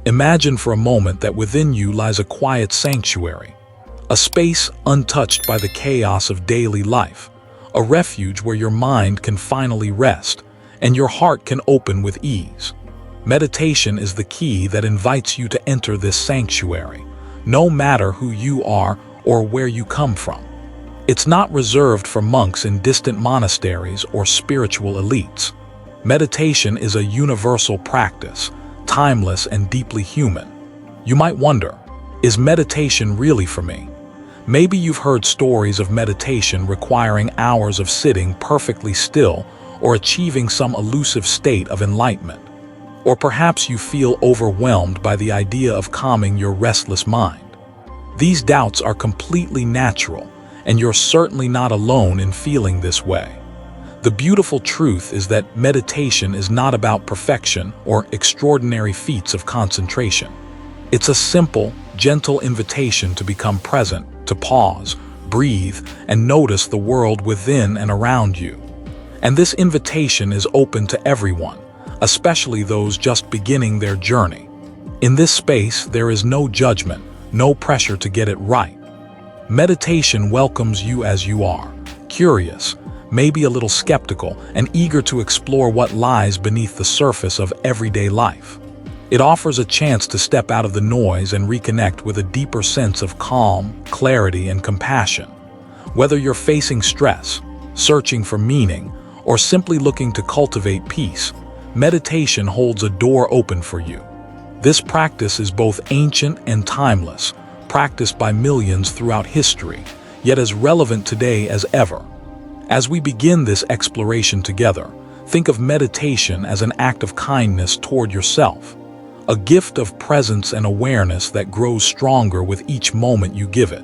Imagine for a moment that within you lies a quiet sanctuary, a space untouched by the chaos of daily life, a refuge where your mind can finally rest and your heart can open with ease. Meditation is the key that invites you to enter this sanctuary, no matter who you are or where you come from. It's not reserved for monks in distant monasteries or spiritual elites. Meditation is a universal practice, timeless and deeply human. You might wonder, is meditation really for me? Maybe you've heard stories of meditation requiring hours of sitting perfectly still or achieving some elusive state of enlightenment. Or perhaps you feel overwhelmed by the idea of calming your restless mind. These doubts are completely natural, and you're certainly not alone in feeling this way. The beautiful truth is that meditation is not about perfection or extraordinary feats of concentration. It's a simple, gentle invitation to become present, to pause, breathe, and notice the world within and around you. And this invitation is open to everyone, especially those just beginning their journey. In this space, there is no judgment, no pressure to get it right. Meditation welcomes you as you are, curious, maybe a little skeptical, and eager to explore what lies beneath the surface of everyday life. It offers a chance to step out of the noise and reconnect with a deeper sense of calm, clarity, and compassion. Whether you're facing stress, searching for meaning, or simply looking to cultivate peace, meditation holds a door open for you. This practice is both ancient and timeless, practiced by millions throughout history, yet as relevant today as ever. As we begin this exploration together, think of meditation as an act of kindness toward yourself, a gift of presence and awareness that grows stronger with each moment you give it.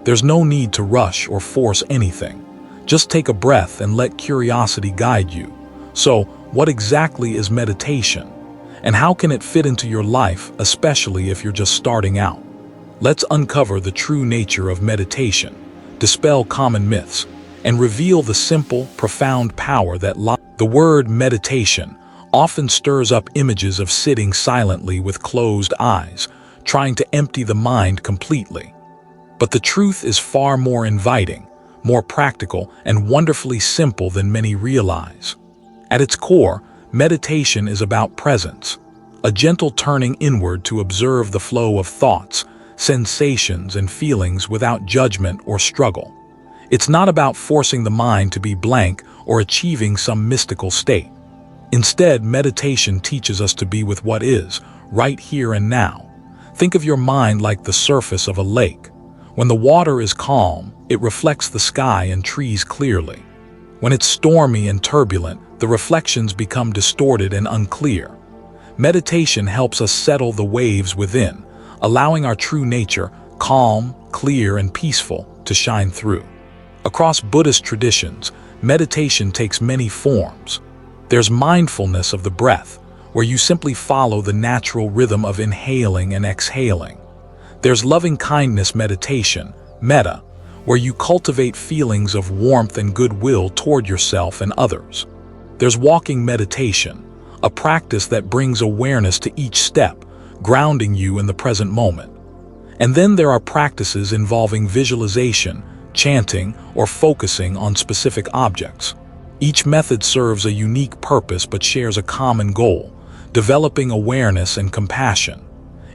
There's no need to rush or force anything. Just take a breath and let curiosity guide you. So, what exactly is meditation? And how can it fit into your life, especially if you're just starting out? Let's uncover the true nature of meditation, dispel common myths, and reveal the simple, profound power that lies. The word meditation often stirs up images of sitting silently with closed eyes, trying to empty the mind completely. But the truth is far more inviting, more practical, and wonderfully simple than many realize. At its core, meditation is about presence, a gentle turning inward to observe the flow of thoughts, sensations, and feelings without judgment or struggle. It's not about forcing the mind to be blank or achieving some mystical state. Instead, meditation teaches us to be with what is, right here and now. Think of your mind like the surface of a lake. When the water is calm, it reflects the sky and trees clearly. When it's stormy and turbulent, the reflections become distorted and unclear. Meditation helps us settle the waves within, allowing our true nature, calm, clear, and peaceful, to shine through. Across Buddhist traditions, meditation takes many forms. There's mindfulness of the breath, where you simply follow the natural rhythm of inhaling and exhaling. There's loving-kindness meditation, metta, where you cultivate feelings of warmth and goodwill toward yourself and others. There's walking meditation, a practice that brings awareness to each step, grounding you in the present moment. And then there are practices involving visualization, chanting, or focusing on specific objects. Each method serves a unique purpose but shares a common goal, developing awareness and compassion.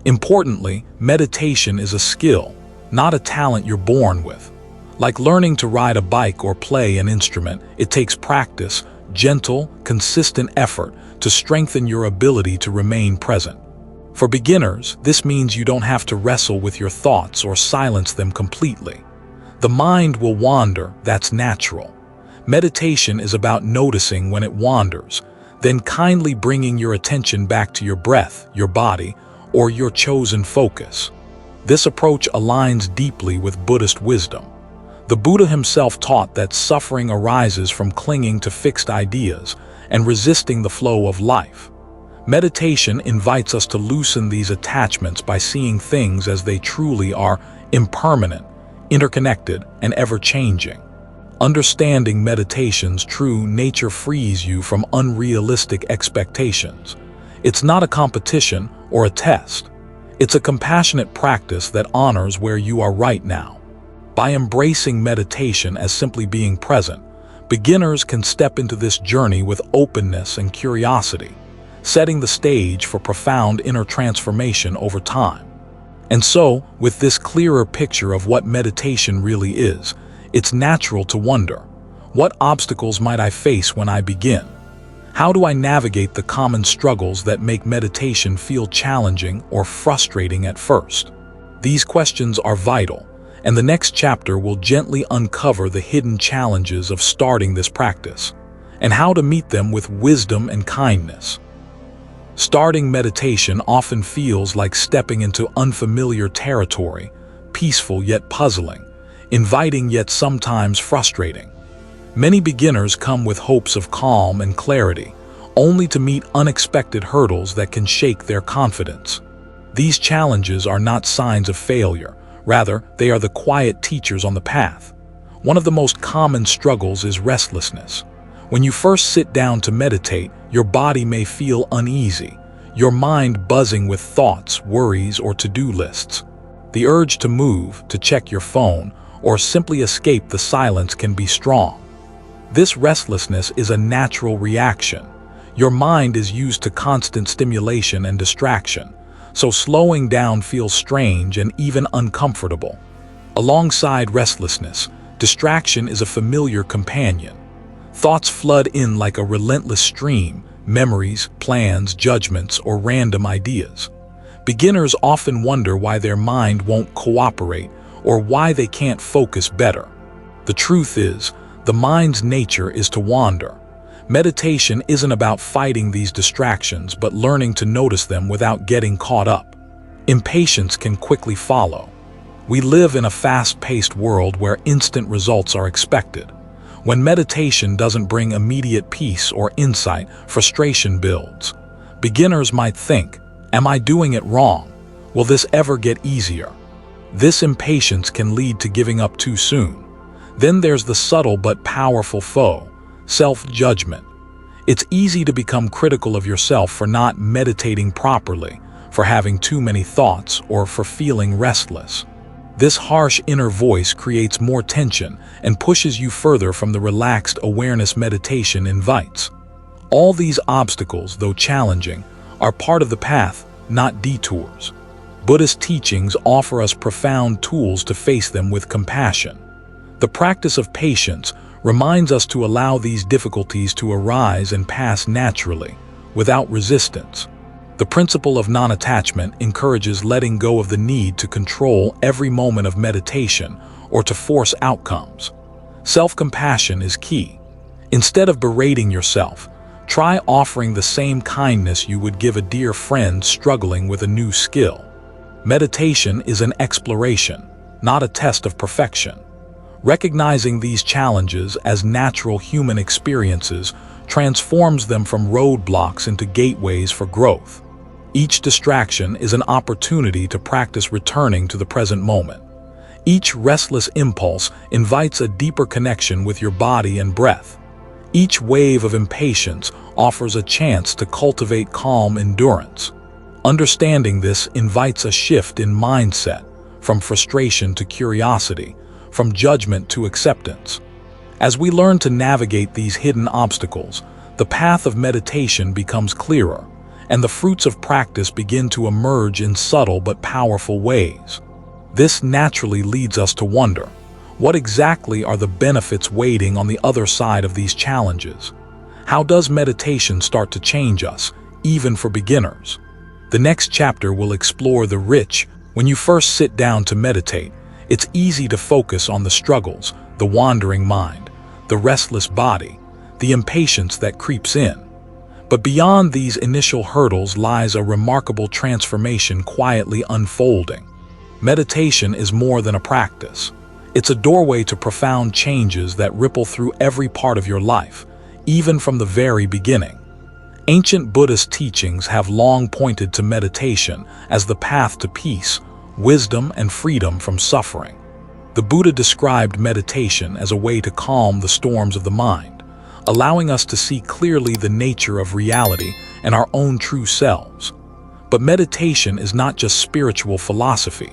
Importantly, meditation is a skill, not a talent you're born with. Like learning to ride a bike or play an instrument, it takes practice, gentle, consistent effort to strengthen your ability to remain present. For beginners, this means you don't have to wrestle with your thoughts or silence them completely. The mind will wander, that's natural. Meditation is about noticing when it wanders, then kindly bringing your attention back to your breath, your body, or your chosen focus. This approach aligns deeply with Buddhist wisdom. The Buddha himself taught that suffering arises from clinging to fixed ideas and resisting the flow of life. Meditation invites us to loosen these attachments by seeing things as they truly are: impermanent, interconnected, and ever-changing. Understanding meditation's true nature frees you from unrealistic expectations. It's not a competition or a test. It's a compassionate practice that honors where you are right now. By embracing meditation as simply being present, beginners can step into this journey with openness and curiosity, setting the stage for profound inner transformation over time. And so, with this clearer picture of what meditation really is, it's natural to wonder, what obstacles might I face when I begin? How do I navigate the common struggles that make meditation feel challenging or frustrating at first? These questions are vital, and the next chapter will gently uncover the hidden challenges of starting this practice, and how to meet them with wisdom and kindness. Starting meditation often feels like stepping into unfamiliar territory, peaceful yet puzzling, inviting yet sometimes frustrating. Many beginners come with hopes of calm and clarity, only to meet unexpected hurdles that can shake their confidence. These challenges are not signs of failure, rather, they are the quiet teachers on the path. One of the most common struggles is restlessness. When you first sit down to meditate, your body may feel uneasy, your mind buzzing with thoughts, worries, or to-do lists. The urge to move, to check your phone, or simply escape the silence can be strong. This restlessness is a natural reaction. Your mind is used to constant stimulation and distraction, so slowing down feels strange and even uncomfortable. Alongside restlessness, distraction is a familiar companion. Thoughts flood in like a relentless stream, memories, plans, judgments, or random ideas. Beginners often wonder why their mind won't cooperate or why they can't focus better. The truth is, the mind's nature is to wander. Meditation isn't about fighting these distractions, but learning to notice them without getting caught up. Impatience can quickly follow. We live in a fast-paced world where instant results are expected. When meditation doesn't bring immediate peace or insight, frustration builds. Beginners might think, "Am I doing it wrong? Will this ever get easier?" This impatience can lead to giving up too soon. Then there's the subtle but powerful foe, self-judgment. It's easy to become critical of yourself for not meditating properly, for having too many thoughts, or for feeling restless. This harsh inner voice creates more tension and pushes you further from the relaxed awareness meditation invites. All these obstacles, though challenging, are part of the path, not detours. Buddhist teachings offer us profound tools to face them with compassion. The practice of patience reminds us to allow these difficulties to arise and pass naturally, without resistance. The principle of non-attachment encourages letting go of the need to control every moment of meditation or to force outcomes. Self-compassion is key. Instead of berating yourself, try offering the same kindness you would give a dear friend struggling with a new skill. Meditation is an exploration, not a test of perfection. Recognizing these challenges as natural human experiences transforms them from roadblocks into gateways for growth. Each distraction is an opportunity to practice returning to the present moment. Each restless impulse invites a deeper connection with your body and breath. Each wave of impatience offers a chance to cultivate calm endurance. Understanding this invites a shift in mindset, from frustration to curiosity, from judgment to acceptance. As we learn to navigate these hidden obstacles, the path of meditation becomes clearer, and the fruits of practice begin to emerge in subtle but powerful ways. This naturally leads us to wonder, what exactly are the benefits waiting on the other side of these challenges? How does meditation start to change us, even for beginners? The next chapter will explore the rich. When you first sit down to meditate, it's easy to focus on the struggles, the wandering mind, the restless body, the impatience that creeps in. But beyond these initial hurdles lies a remarkable transformation quietly unfolding. Meditation is more than a practice. It's a doorway to profound changes that ripple through every part of your life, even from the very beginning. Ancient Buddhist teachings have long pointed to meditation as the path to peace, wisdom, and freedom from suffering. The Buddha described meditation as a way to calm the storms of the mind, allowing us to see clearly the nature of reality and our own true selves. But meditation is not just spiritual philosophy.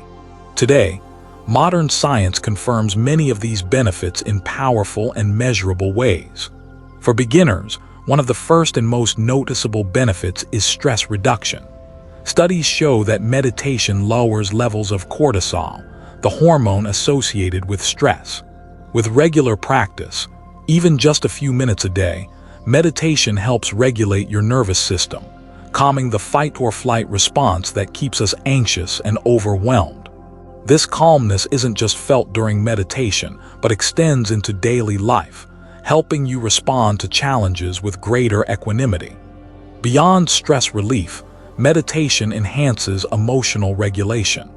Today, modern science confirms many of these benefits in powerful and measurable ways. For beginners, one of the first and most noticeable benefits is stress reduction. Studies show that meditation lowers levels of cortisol, the hormone associated with stress. With regular practice, even just a few minutes a day, meditation helps regulate your nervous system, calming the fight-or-flight response that keeps us anxious and overwhelmed. This calmness isn't just felt during meditation, but extends into daily life, helping you respond to challenges with greater equanimity. Beyond stress relief, meditation enhances emotional regulation.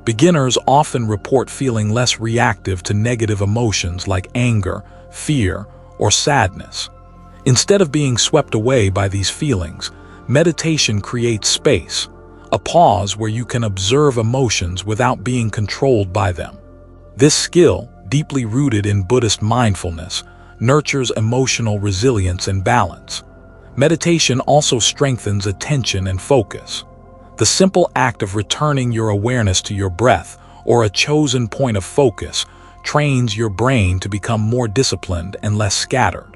Beginners often report feeling less reactive to negative emotions like anger, fear, or sadness. Instead of being swept away by these feelings, meditation creates space, a pause where you can observe emotions without being controlled by them. This skill, deeply rooted in Buddhist mindfulness, nurtures emotional resilience and balance. Meditation also strengthens attention and focus. The simple act of returning your awareness to your breath or a chosen point of focus trains your brain to become more disciplined and less scattered.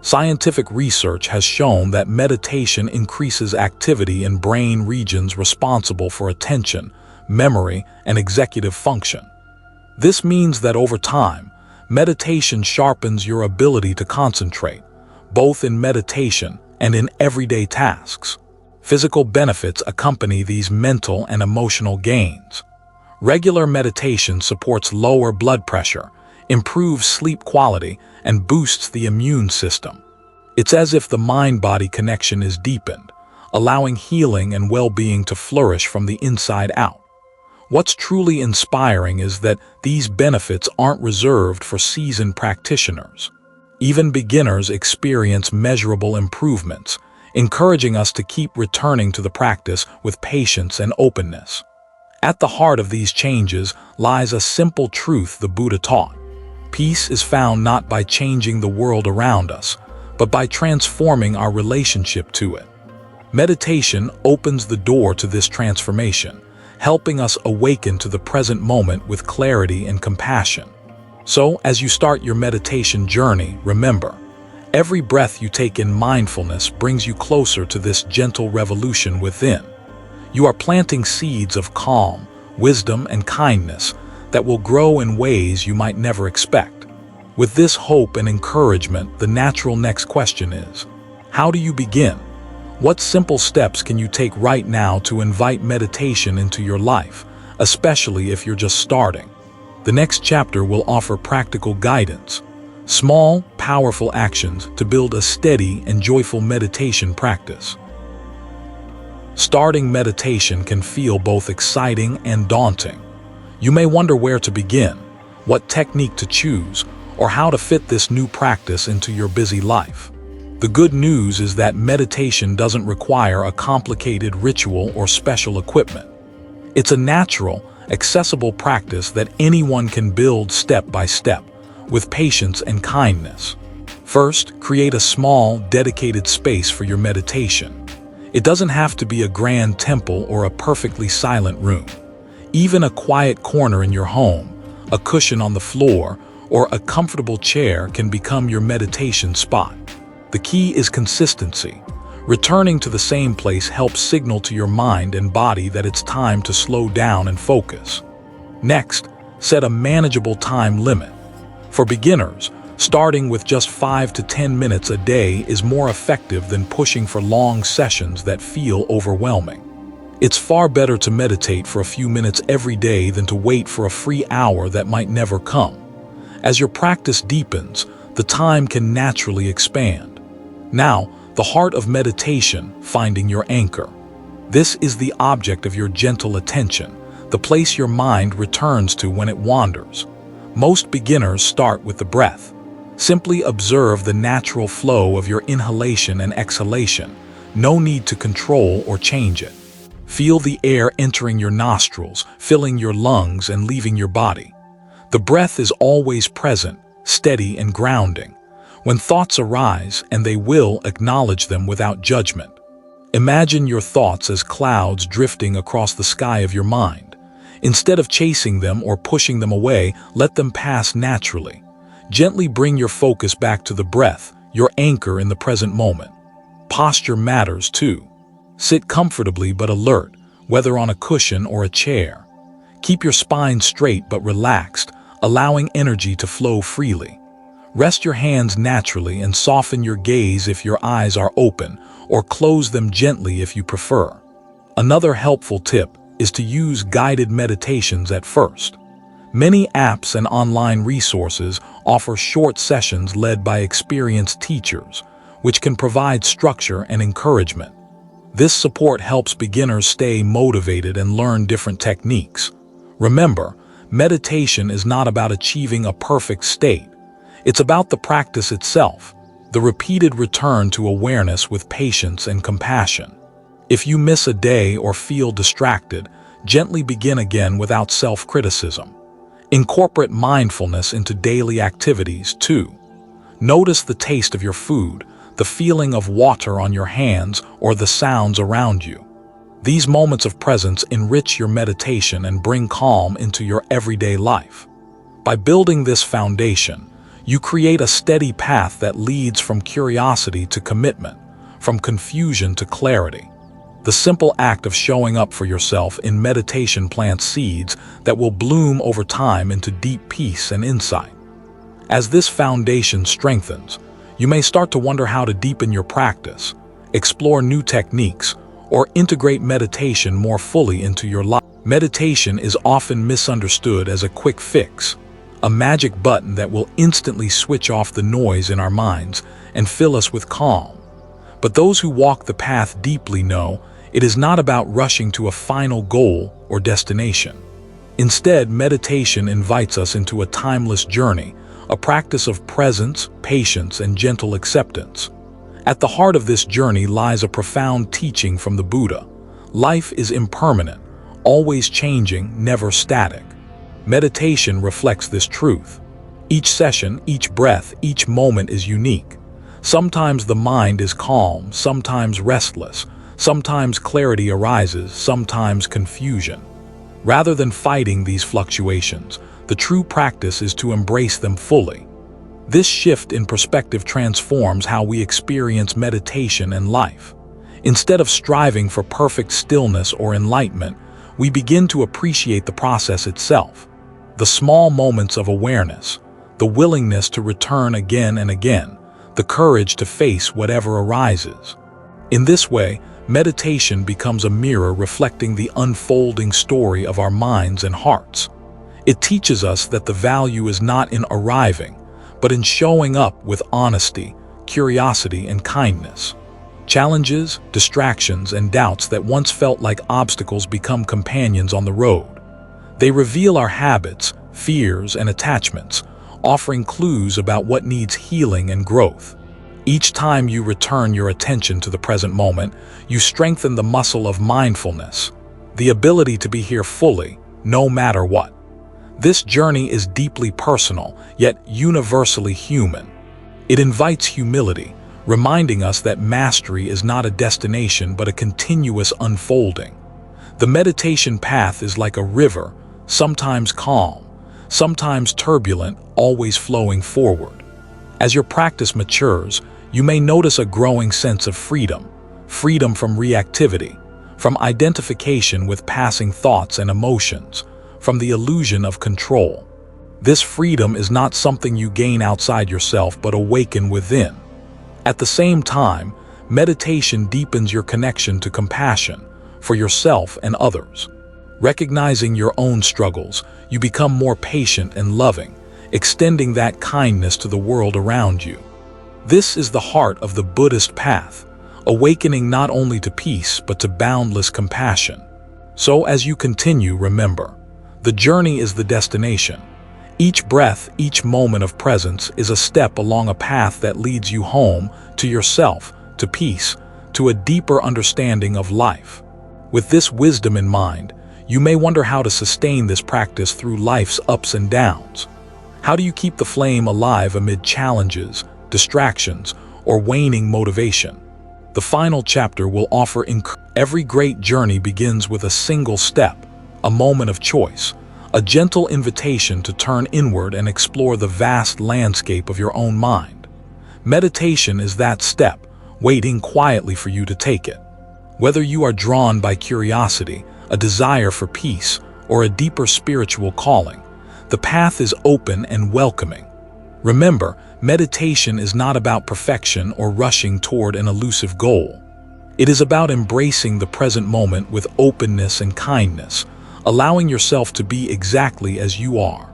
Scientific research has shown that meditation increases activity in brain regions responsible for attention, memory, and executive function. This means that over time, meditation sharpens your ability to concentrate, both in meditation and in everyday tasks. Physical benefits accompany these mental and emotional gains. Regular meditation supports lower blood pressure, improves sleep quality, and boosts the immune system. It's as if the mind-body connection is deepened, allowing healing and well-being to flourish from the inside out. What's truly inspiring is that these benefits aren't reserved for seasoned practitioners. Even beginners experience measurable improvements, encouraging us to keep returning to the practice with patience and openness. At the heart of these changes lies a simple truth the Buddha taught. Peace is found not by changing the world around us, but by transforming our relationship to it. Meditation opens the door to this transformation, helping us awaken to the present moment with clarity and compassion. So, as you start your meditation journey, remember, every breath you take in mindfulness brings you closer to this gentle revolution within. You are planting seeds of calm, wisdom, and kindness that will grow in ways you might never expect. With this hope and encouragement, the natural next question is, how do you begin? What simple steps can you take right now to invite meditation into your life, especially if you're just starting? The next chapter will offer practical guidance, small, powerful actions to build a steady and joyful meditation practice. Starting meditation can feel both exciting and daunting. You may wonder where to begin, what technique to choose, or how to fit this new practice into your busy life. The good news is that meditation doesn't require a complicated ritual or special equipment. It's a natural, accessible practice that anyone can build step by step, with patience and kindness. First, create a small, dedicated space for your meditation. It doesn't have to be a grand temple or a perfectly silent room. Even a quiet corner in your home, a cushion on the floor, or a comfortable chair can become your meditation spot. The key is consistency. Returning to the same place helps signal to your mind and body that it's time to slow down and focus. Next, set a manageable time limit. For beginners, starting with just 5 to 10 minutes a day is more effective than pushing for long sessions that feel overwhelming. It's far better to meditate for a few minutes every day than to wait for a free hour that might never come. As your practice deepens, the time can naturally expand. Now, the heart of meditation, finding your anchor. This is the object of your gentle attention, the place your mind returns to when it wanders. Most beginners start with the breath. Simply observe the natural flow of your inhalation and exhalation. No need to control or change it. Feel the air entering your nostrils, filling your lungs and leaving your body. The breath is always present, steady and grounding. When thoughts arise, and they will, acknowledge them without judgment. Imagine your thoughts as clouds drifting across the sky of your mind. Instead of chasing them or pushing them away, let them pass naturally. Gently bring your focus back to the breath, your anchor in the present moment. Posture matters too. Sit comfortably but alert, whether on a cushion or a chair. Keep your spine straight but relaxed, allowing energy to flow freely. Rest your hands naturally and soften your gaze if your eyes are open, or close them gently if you prefer. Another helpful tip is to use guided meditations at first. Many apps and online resources offer short sessions led by experienced teachers, which can provide structure and encouragement. This support helps beginners stay motivated and learn different techniques. Remember, meditation is not about achieving a perfect state. It's about the practice itself, the repeated return to awareness with patience and compassion. If you miss a day or feel distracted, gently begin again without self-criticism. Incorporate mindfulness into daily activities too. Notice the taste of your food, the feeling of water on your hands, or the sounds around you. These moments of presence enrich your meditation and bring calm into your everyday life. By building this foundation, you create a steady path that leads from curiosity to commitment, from confusion to clarity. The simple act of showing up for yourself in meditation plants seeds that will bloom over time into deep peace and insight. As this foundation strengthens, you may start to wonder how to deepen your practice, explore new techniques, or integrate meditation more fully into your life. Meditation is often misunderstood as a quick fix, a magic button that will instantly switch off the noise in our minds and fill us with calm. But those who walk the path deeply know it is not about rushing to a final goal or destination. Instead, meditation invites us into a timeless journey, a practice of presence, patience, and gentle acceptance. At the heart of this journey lies a profound teaching from the Buddha. Life is impermanent, always changing, never static. Meditation reflects this truth. Each session, each breath, each moment is unique. Sometimes the mind is calm, sometimes restless, sometimes clarity arises, sometimes confusion. Rather than fighting these fluctuations, the true practice is to embrace them fully. This shift in perspective transforms how we experience meditation and life. Instead of striving for perfect stillness or enlightenment, we begin to appreciate the process itself. The small moments of awareness, the willingness to return again and again, the courage to face whatever arises. In this way, meditation becomes a mirror reflecting the unfolding story of our minds and hearts. It teaches us that the value is not in arriving, but in showing up with honesty, curiosity, and kindness. Challenges, distractions, and doubts that once felt like obstacles become companions on the road. They reveal our habits, fears, and attachments, offering clues about what needs healing and growth. Each time you return your attention to the present moment, you strengthen the muscle of mindfulness, the ability to be here fully, no matter what. This journey is deeply personal, yet universally human. It invites humility, reminding us that mastery is not a destination but a continuous unfolding. The meditation path is like a river, sometimes calm, sometimes turbulent, always flowing forward. As your practice matures, you may notice a growing sense of freedom from reactivity, from identification with passing thoughts and emotions, from the illusion of control. This freedom is not something you gain outside yourself but awaken within. At the same time, meditation deepens your connection to compassion for yourself and others. Recognizing your own struggles, you become more patient and loving, extending that kindness to the world around you. This is the heart of the Buddhist path, awakening not only to peace but to boundless compassion. So as you continue, remember, the journey is the destination. Each breath, each moment of presence is a step along a path that leads you home, to yourself, to peace, to a deeper understanding of life. With this wisdom in mind, you may wonder how to sustain this practice through life's ups and downs. How do you keep the flame alive amid challenges, distractions, or waning motivation? The final chapter will offer every great journey begins with a single step, a moment of choice, a gentle invitation to turn inward and explore the vast landscape of your own mind. Meditation is that step, waiting quietly for you to take it. Whether you are drawn by curiosity, a desire for peace, or a deeper spiritual calling, the path is open and welcoming. Remember, meditation is not about perfection or rushing toward an elusive goal. It is about embracing the present moment with openness and kindness, allowing yourself to be exactly as you are.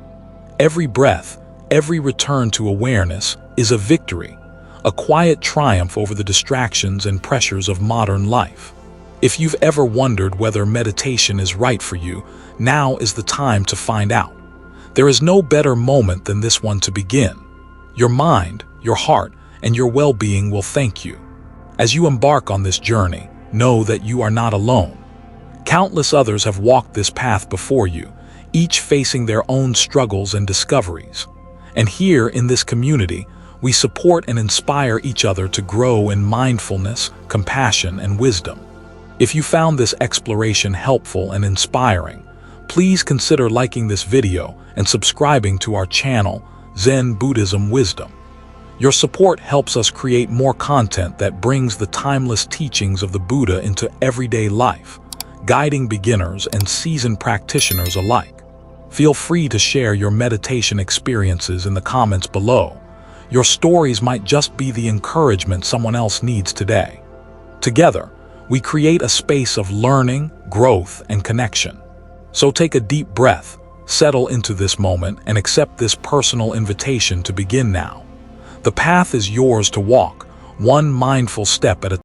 Every breath, every return to awareness is a victory, a quiet triumph over the distractions and pressures of modern life. If you've ever wondered whether meditation is right for you, now is the time to find out. There is no better moment than this one to begin. Your mind, your heart, and your well-being will thank you. As you embark on this journey, know that you are not alone. Countless others have walked this path before you, each facing their own struggles and discoveries. And here in this community, we support and inspire each other to grow in mindfulness, compassion, and wisdom. If you found this exploration helpful and inspiring, please consider liking this video and subscribing to our channel, Zen Buddhism Wisdom. Your support helps us create more content that brings the timeless teachings of the Buddha into everyday life, guiding beginners and seasoned practitioners alike. Feel free to share your meditation experiences in the comments below. Your stories might just be the encouragement someone else needs today. Together, we create a space of learning, growth, and connection. So take a deep breath, settle into this moment, and accept this personal invitation to begin now. The path is yours to walk, one mindful step at a